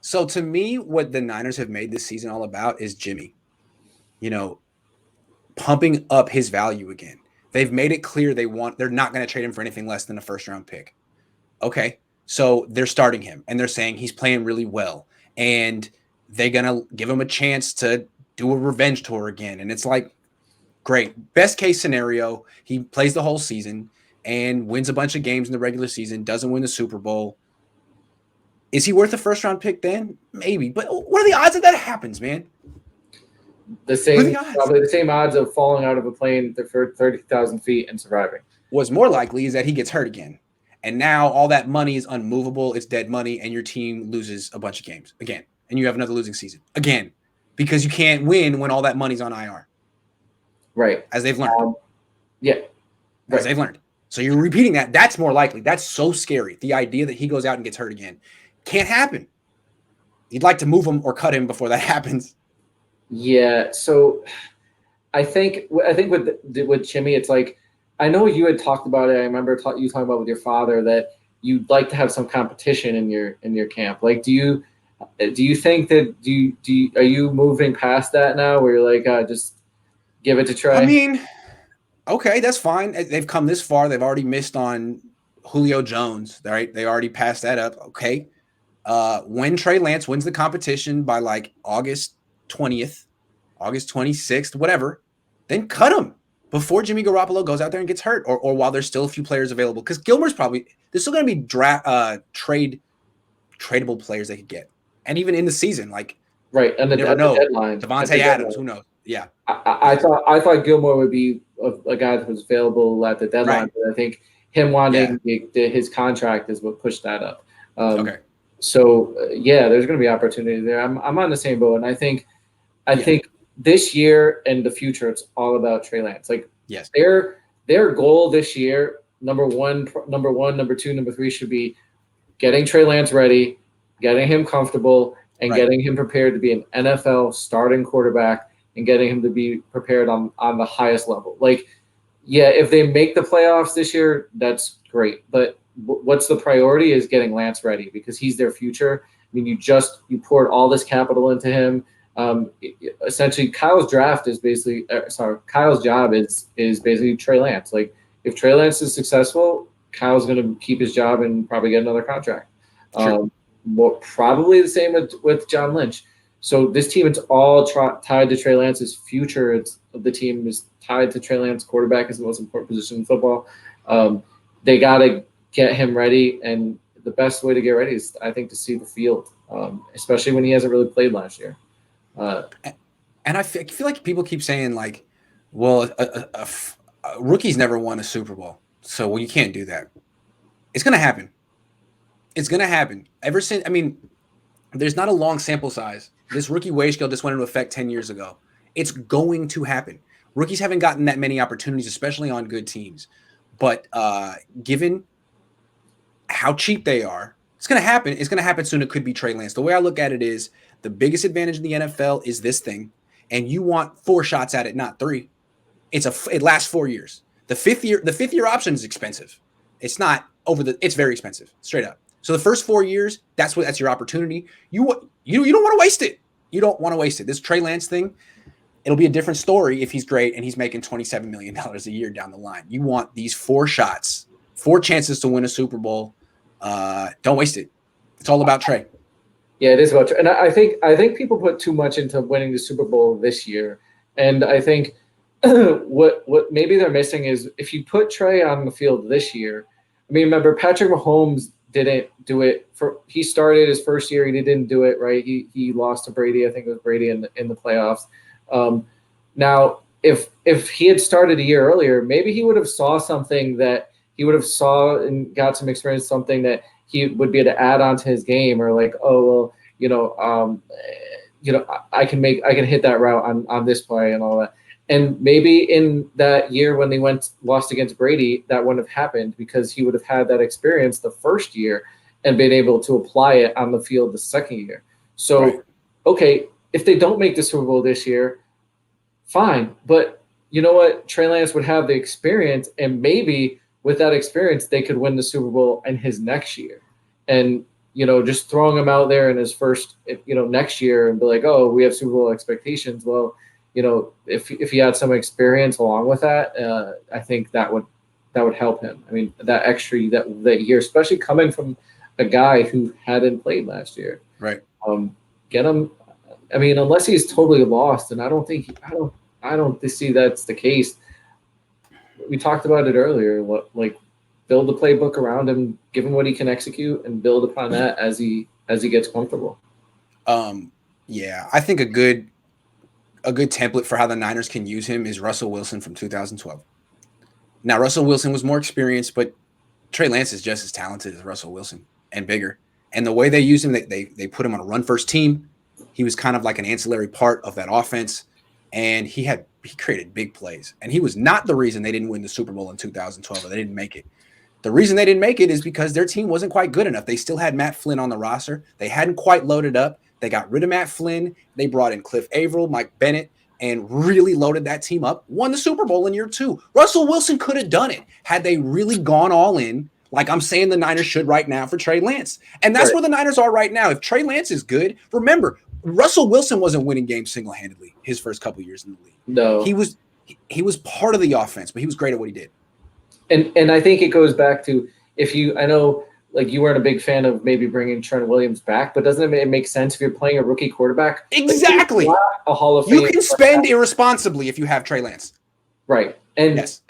So to me, what the Niners have made this season all about is Jimmy, you know, pumping up his value again. They've made it clear they're not going to trade him for anything less than a first round pick. Okay. So they're starting him and they're saying he's playing really well and they're going to give him a chance to do a revenge tour again. And it's like, great. Best case scenario, he plays the whole season and wins a bunch of games in the regular season, doesn't win the Super Bowl. Is he worth a first round pick then? Maybe. But what are the odds that happens, man? Probably the same odds of falling out of a plane for 30,000 feet and surviving. What's more likely is that he gets hurt again. And now all that money is unmovable. It's dead money. And your team loses a bunch of games again. And you have another losing season again because you can't win when all that money's on IR. Right. As they've learned. Yeah. Right. As they've learned. So you're repeating that. That's more likely. That's so scary. The idea that he goes out and gets hurt again can't happen. You'd like to move him or cut him before that happens. Yeah. So I think with Jimmy, it's like, I know you had talked about it. I remember you talking about with your father that you'd like to have some competition in your camp. Like, do you think that are you moving past that now where you're like, just give it to Trey? I mean, okay, that's fine. They've come this far. They've already missed on Julio Jones, right? They already passed that up. Okay. When Trey Lance wins the competition by like August 20th, August 26th, whatever, then cut him before Jimmy Garoppolo goes out there and gets hurt or while there's still a few players available. Because Gilmore's there's still going to be tradable players they could get. And even in the season, like, right. And the deadline. Devontae Adams, who knows? Yeah. I thought Gilmore would be a guy that was available at the deadline, right. But I think him wanting his contract is what pushed that up. Okay. So there's going to be opportunity there. I'm on the same boat, and I think this year and the future, it's all about Trey Lance. Like, yes, their goal this year, number one, number two, number three should be getting Trey Lance ready, getting him comfortable, and getting him prepared to be an NFL starting quarterback, and getting him to be prepared on the highest level. Like, if they make the playoffs this year, that's great. But what's the priority is getting Lance ready because he's their future. I mean, you poured all this capital into him. Essentially, Kyle's job is basically Trey Lance. Like, if Trey Lance is successful, Kyle's going to keep his job and probably get another contract. Sure. Probably the same with John Lynch. So this team, it's all tied to Trey Lance's future. The team is tied to Trey Lance. Quarterback is the most important position in football. They got to get him ready, and the best way to get ready is, I think, to see the field, especially when he hasn't really played last year. And I feel like people keep saying, like, well, rookies never won a Super Bowl, so you can't do that. It's going to happen. It's going to happen. There's not a long sample size. This rookie wage scale just went into effect 10 years ago. It's going to happen. Rookies haven't gotten that many opportunities, especially on good teams. But given how cheap they are, it's going to happen. It's going to happen soon. It could be Trey Lance. The way I look at it is the biggest advantage in the NFL is this thing, and you want 4 shots at it, not 3. It lasts 4 years. The fifth year option is expensive. It's not it's very expensive, straight up. So the first 4 years, that's your opportunity. You don't want to waste it. You don't want to waste it. This Trey Lance thing, it'll be a different story if he's great and he's making $27 million a year down the line. You want these 4 shots, 4 chances to win a Super Bowl. Don't waste it. It's all about Trey. Yeah, it is about Trey. And I think people put too much into winning the Super Bowl this year. And I think what maybe they're missing is if you put Trey on the field this year. I mean, remember, Patrick Mahomes didn't do it he started his first year. He didn't do it, right? He lost to Brady. I think it was Brady in the playoffs. Now, if he had started a year earlier, maybe he would have saw something that he would have saw and got some experience, something that he would be able to add on to his game, or like, oh, well, I can hit that route on this play and all that. And maybe in that year when they lost against Brady, that wouldn't have happened because he would have had that experience the first year and been able to apply it on the field the second year. So, okay, if they don't make the Super Bowl this year, fine. But you know what? Trey Lance would have the experience, and maybe with that experience, they could win the Super Bowl in his next year. And, just throwing him out there in his first, next year and be like, oh, we have Super Bowl expectations. Well, if he had some experience along with that, I think that would help him. I mean, that extra that year, especially coming from a guy who hadn't played last year, Right. Get him. I mean, unless he's totally lost, and I don't see that's the case. We talked about it earlier. Build the playbook around him, give him what he can execute, and build upon that as he gets comfortable. Yeah, I think a good template for how the Niners can use him is Russell Wilson from 2012. Now, Russell Wilson was more experienced, but Trey Lance is just as talented as Russell Wilson and bigger. And the way they use him, they put him on a run-first team. He was kind of like an ancillary part of that offense, and he created big plays. And he was not the reason they didn't win the Super Bowl in 2012 or they didn't make it. The reason they didn't make it is because their team wasn't quite good enough. They still had Matt Flynn on the roster. They hadn't quite loaded up. They got rid of Matt Flynn. They brought in Cliff Averill, Mike Bennett, and really loaded that team up. Won the Super Bowl in year 2. Russell Wilson could have done it had they really gone all in, like I'm saying the Niners should right now for Trey Lance. And that's where the Niners are right now. If Trey Lance is good, remember, Russell Wilson wasn't winning games single-handedly his first couple years in the league. No. He was part of the offense, but he was great at what he did. And I think it goes back to I know like you weren't a big fan of maybe bringing Trent Williams back, but doesn't it make sense if you're playing a rookie quarterback? Exactly. Like, a Hall of Fame. You can spend irresponsibly if you have Trey Lance. Right. And yes.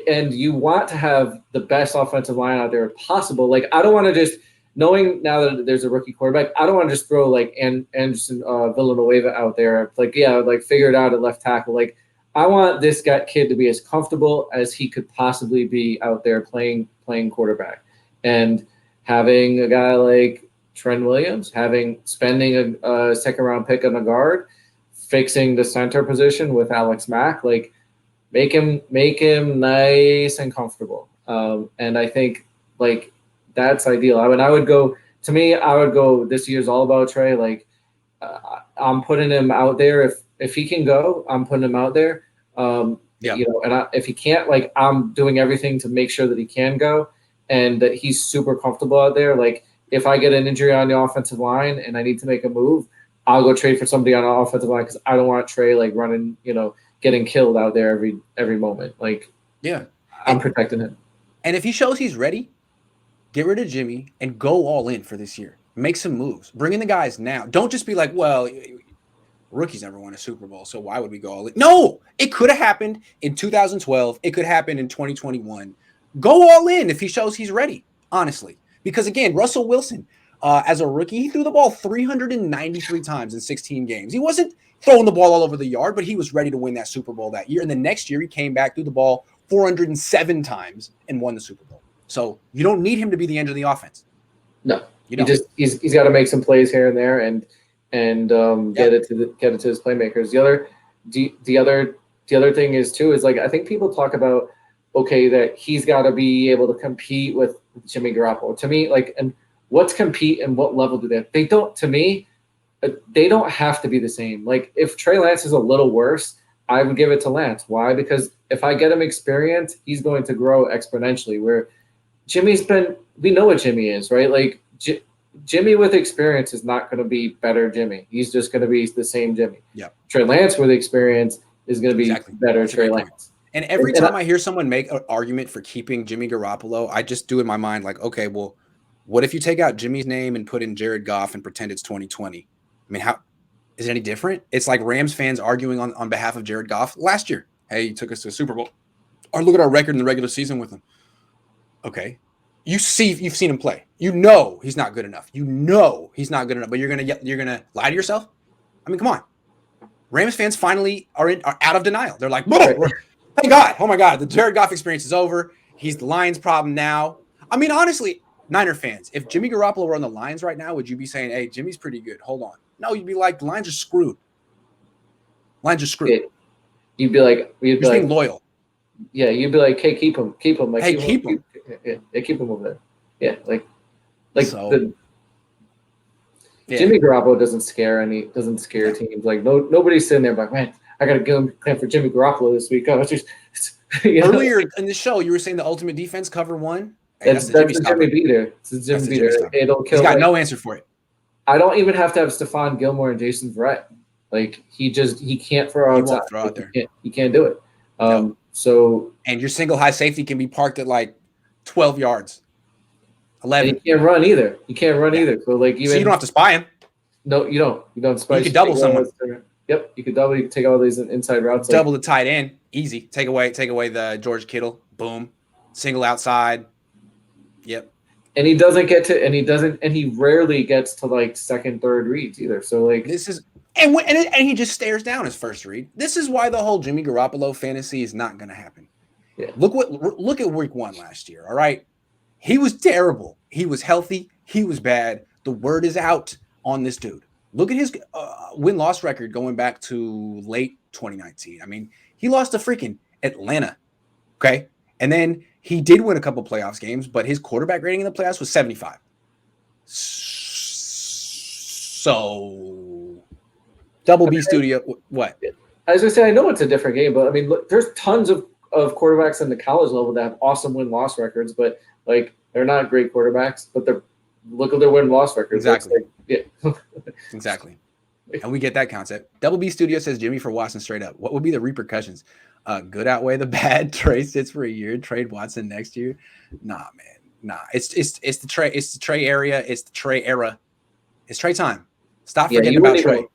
And you want to have the best offensive line out there possible. Like, I don't want to just, knowing now that there's a rookie quarterback, I don't want to just throw like Anderson Villanueva out there. Like, yeah, like figure it out at left tackle. Like, I want this kid to be as comfortable as he could possibly be out there playing quarterback. And having a guy like Trent Williams, spending a second round pick on a guard, fixing the center position with Alex Mack, like make him nice and comfortable. And I think like that's ideal. I mean, I would go this year's all about Trey. Like I'm putting him out there. If he can go, I'm putting him out there. And if he can't, like I'm doing everything to make sure that he can go and that he's super comfortable out there. Like if I get an injury on the offensive line and I need to make a move, I'll go trade for somebody on the offensive line because I don't want Trey like running, getting killed out there every moment. Like, yeah, I'm protecting him. And if he shows he's ready, get rid of Jimmy and go all in for this year. Make some moves. Bring in the guys now. Don't just be like, well, rookies never won a Super Bowl, so why would we go all in? No, it could have happened in 2012. It could happen in 2021. Go all in if he shows he's ready, honestly. Because, again, Russell Wilson, as a rookie, he threw the ball 393 times in 16 games. He wasn't throwing the ball all over the yard, but he was ready to win that Super Bowl that year. And the next year, he came back, threw the ball 407 times, and won the Super Bowl. So you don't need him to be the end of the offense. No, he's got to make some plays here and there and get it to his playmakers. The other thing is too is like I think people talk about that he's got to be able to compete with Jimmy Garoppolo. To me, like, and what's compete and what level do they? They don't. To me, they don't have to be the same. Like if Trey Lance is a little worse, I would give it to Lance. Why? Because if I get him experience, he's going to grow exponentially. Where we know what Jimmy is, right? Like Jimmy with experience is not going to be better Jimmy. He's just going to be the same Jimmy. Yeah. Trey Lance with experience is going to be better That's Trey Lance. And every time I hear someone make an argument for keeping Jimmy Garoppolo, I just do in my mind like, okay, well, what if you take out Jimmy's name and put in Jared Goff and pretend it's 2020? I mean, how is it any different? It's like Rams fans arguing on behalf of Jared Goff last year. Hey, he took us to a Super Bowl. Or look at our record in the regular season with him. Okay. You've seen him play. You know he's not good enough. You know he's not good enough, but you're gonna lie to yourself? I mean, come on. Rams fans finally are out of denial. They're like, thank God. Oh my God, the Jared Goff experience is over. He's the Lions' problem now. I mean, honestly, Niner fans, if Jimmy Garoppolo were on the Lions right now, would you be saying, hey, Jimmy's pretty good? Hold on. No, you'd be like, the Lions are screwed. Lions are screwed. You'd be like, being loyal. Yeah, you'd be like, hey, keep him. Like, hey, keep him. Keep him over there. Yeah, like so, Jimmy Garoppolo doesn't scare teams. Like nobody's sitting there like, man, I got to go plan for Jimmy Garoppolo this week. Oh, it's just, Earlier in the show, you were saying the ultimate defense cover one. Hey, That's the that's Jimmy the Jimmy stopper. beater. It's the That's Jimmy the Jimmy beater. stopper. It'll He's kill. got Like, no answer for it. I don't even have to have Stephon Gilmore and Jason Verrett. Like he can't throw He outside. won't throw out Like, there. he can't do it. No. So And your single high safety can be parked at like 12 yards, and 11. he can't run either. He can't run Yeah. either. So like So you even don't have to spy him. no, you don't. You don't spice. You could double someone. Yep, you could double. You could take all these inside routes. Double the tight end. Easy. Take away the George Kittle. Boom. Single outside. Yep. And he doesn't get to, and he rarely gets to like second, third reads either. So like This is and he just stares down his first read. This is why the whole Jimmy Garoppolo fantasy is not going to happen. Yeah. Look at week 1 last year. All right, he was terrible. He was healthy. He was bad. The word is out on this dude. Look at his win-loss record going back to late 2019. I mean, he lost to freaking Atlanta. Okay, and then he did win a couple playoffs games, but his quarterback rating in the playoffs was 75. So, Double B Studio, what? I was gonna say, I know it's a different game, but I mean, look, there's tons of quarterbacks in the college level that have awesome win-loss records, but like they're not great quarterbacks, but look at their win-loss records. Exactly. Like, yeah. Exactly. And we get that concept. Double B Studio says Jimmy for Watson straight up. What would be the repercussions? Good outweigh the bad. Trey sits for a year. Trade Watson next year. Nah, man. Nah. It's the Trey. It's the Trey area. It's the Trey era. It's Trey time. Stop forgetting about Trey.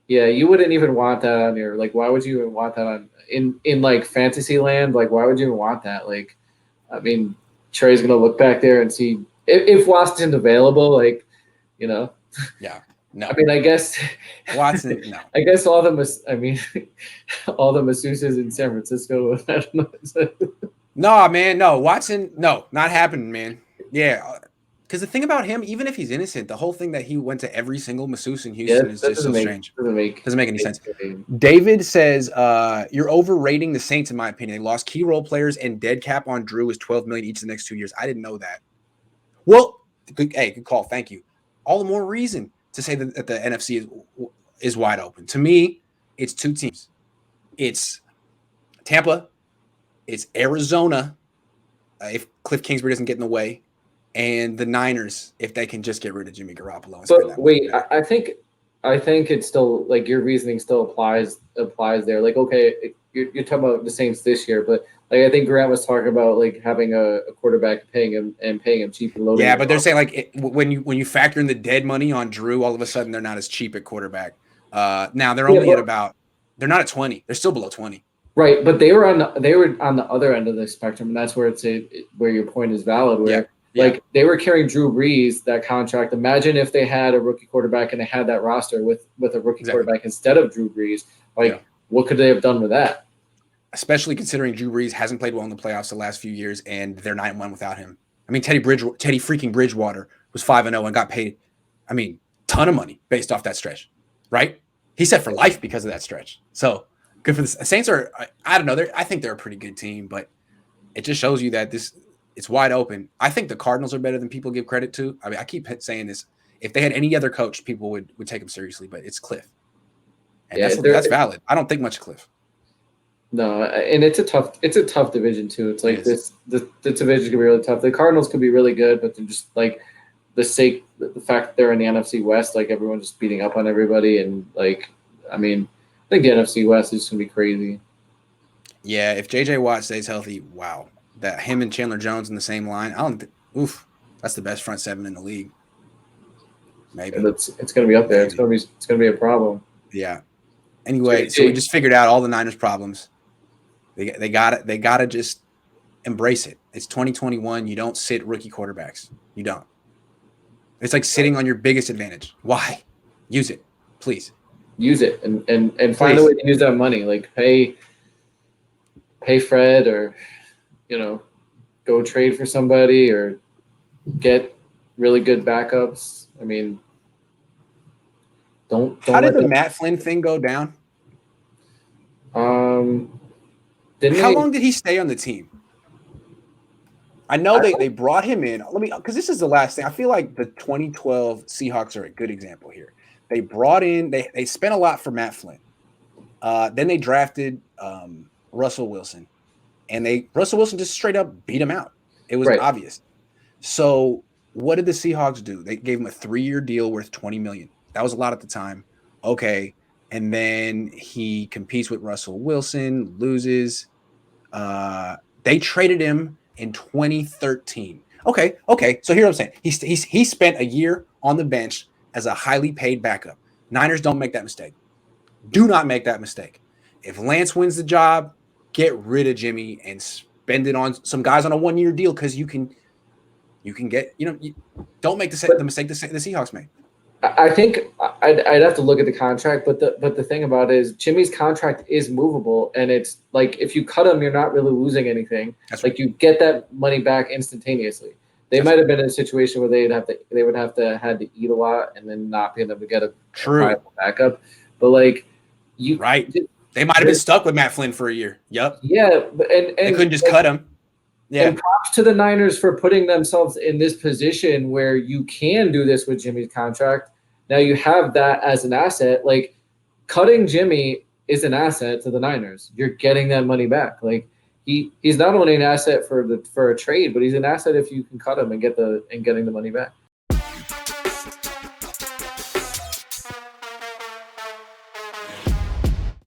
Yeah, you wouldn't even want that on your, like, why would you even want that on in like fantasy land? Like, why would you even want that? Like, I mean, Trey's gonna look back there and see if Watson's available, like, you know. Yeah. No. I mean, I guess Watson, no. I guess all the masseuses in San Francisco. I don't know. No, man, no. Watson, no, not happening, man. Yeah. Because the thing about him, even if he's innocent, the whole thing that he went to every single masseuse in Houston is just so strange. Doesn't make any sense. David says, you're overrating the Saints, in my opinion. They lost key role players, and dead cap on Drew is $12 million each the next 2 years. I didn't know that. Well, good call. Thank you. All the more reason to say that the NFC is wide open. To me, it's 2 teams. It's Tampa. It's Arizona, if Cliff Kingsbury doesn't get in the way. And the Niners, if they can just get rid of Jimmy Garoppolo. But wait, I think it's still, like, your reasoning still applies there. Like, okay, you're talking about the Saints this year, but like I think Grant was talking about like having a quarterback, paying him cheap and loading. Yeah, but they're saying like when you factor in the dead money on Drew, all of a sudden they're not as cheap at quarterback. Now they're only at about, they're not at 20. They're still below 20. Right, but they were on the other end of the spectrum, and that's where where your point is valid. Where like they were carrying Drew Brees, that contract. Imagine if they had a rookie quarterback and they had that roster with a rookie quarterback instead of Drew Brees. Like, what could they have done with that? Especially considering Drew Brees hasn't played well in the playoffs the last few years, and they're 9-1 without him. I mean, Teddy freaking Bridgewater was 5-0 and got paid, I mean, ton of money based off that stretch, right? He said for life because of that stretch. So good for the Saints. I don't know. I think they're a pretty good team, but it just shows you that it's wide open. I think the Cardinals are better than people give credit to. I mean, I keep saying this. If they had any other coach, people would take them seriously, but it's Cliff. And that's valid. I don't think much of Cliff. No, and it's a tough division too. It's like the division could be really tough. The Cardinals could be really good, but they're just like the fact that they're in the NFC West, like everyone's just beating up on everybody, and like, I mean, I think the NFC West is gonna be crazy. Yeah, if JJ Watt stays healthy, wow, that him and Chandler Jones in the same line, that's the best front seven in the league. Maybe it's gonna be up there. Maybe. It's gonna be a problem. Yeah. Anyway, so we just figured out all the Niners' problems. They got it. They got to just embrace it. It's 2021. You don't sit rookie quarterbacks. You don't. It's like sitting on your biggest advantage. Why? Use it, please. Use it and find a way to use that money. Like pay Fred, or go trade for somebody, or get really good backups. I mean, don't. How did the Matt Flynn thing go down? How long did he stay on the team? I know they brought him in. Because this is the last thing. I feel like the 2012 Seahawks are a good example here. They brought in, they spent a lot for Matt Flynn. Then they drafted Russell Wilson. And Russell Wilson just straight up beat him out. It was obvious. So what did the Seahawks do? They gave him a 3-year deal worth $20 million. That was a lot at the time. Okay. And then he competes with Russell Wilson, loses. They traded him in 2013. Okay. So here's what I'm saying. He spent a year on the bench as a highly paid backup. Niners don't make that mistake. Do not make that mistake. If Lance wins the job, get rid of Jimmy and spend it on some guys on a 1-year deal because you can get don't make the mistake the Seahawks made. I think I'd have to look at the contract, but the thing about it is Jimmy's contract is movable, and it's like if you cut him, you're not really losing anything. That's like right. you get that money back instantaneously. They might have been in a situation where they would have to had to eat a lot and then not be able to get a viable backup. But like you, right? They might have been stuck with Matt Flynn for a year. Yep. Yeah, and they couldn't just cut him. Yeah. And props to the Niners for putting themselves in this position where you can do this with Jimmy's contract. Now you have that as an asset. Like cutting Jimmy is an asset to the Niners. You're getting that money back. Like he's not only an asset for a trade, but he's an asset if you can cut him and getting the money back.